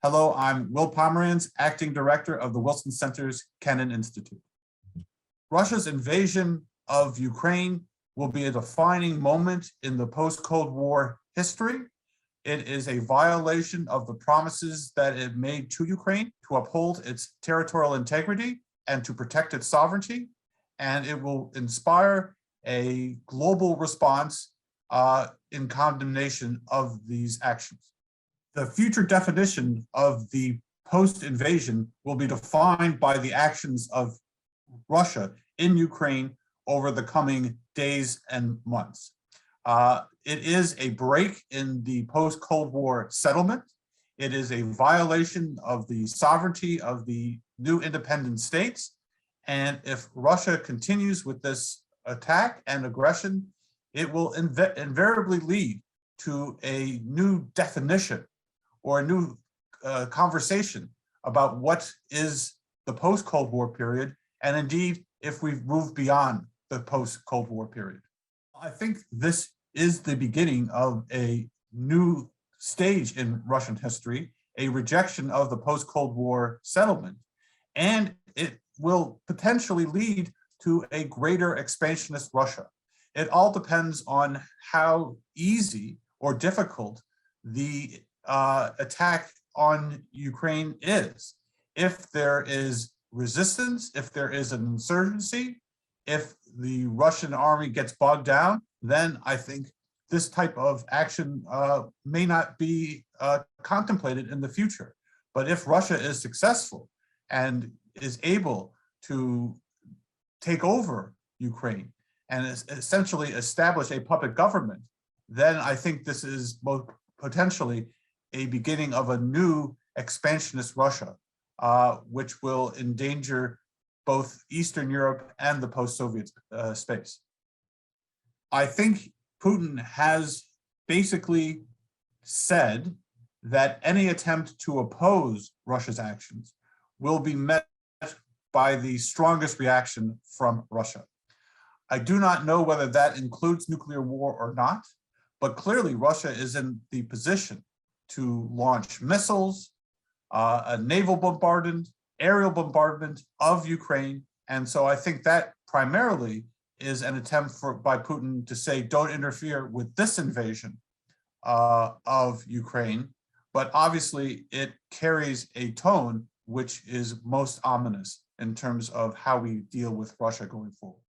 Hello, I'm Will Pomeranz, Acting Director of the Wilson Center's Kennan Institute. Russia's invasion of Ukraine will be a defining moment in the post-Cold War history. It is a violation of the promises that it made to Ukraine to uphold its territorial integrity and to protect its sovereignty. And it will inspire a global response in condemnation of these actions. The future definition of the post-invasion will be defined by the actions of Russia in Ukraine over the coming days and months. It is a break in the post-Cold War settlement. It is a violation of the sovereignty of the new independent states. And if Russia continues with this attack and aggression, it will invariably lead to a new definition or a new conversation about what is the post-Cold War period, and indeed, if we've moved beyond the post-Cold War period. I think this is the beginning of a new stage in Russian history, a rejection of the post-Cold War settlement, and it will potentially lead to a greater expansionist Russia. It all depends on how easy or difficult the attack on Ukraine is. If there is resistance, if there is an insurgency, if the Russian army gets bogged down, then I think this type of action may not be contemplated in the future. But if Russia is successful and is able to take over Ukraine and essentially establish a puppet government, then I think this is both potentially a beginning of a new expansionist Russia, which will endanger both Eastern Europe and the post-Soviet space. I think Putin has basically said that any attempt to oppose Russia's actions will be met by the strongest reaction from Russia. I do not know whether that includes nuclear war or not, but clearly Russia is in the position to launch missiles, a naval bombardment, aerial bombardment of Ukraine. And so I think that primarily is an attempt by Putin to say, don't interfere with this invasion of Ukraine. But obviously it carries a tone which is most ominous in terms of how we deal with Russia going forward.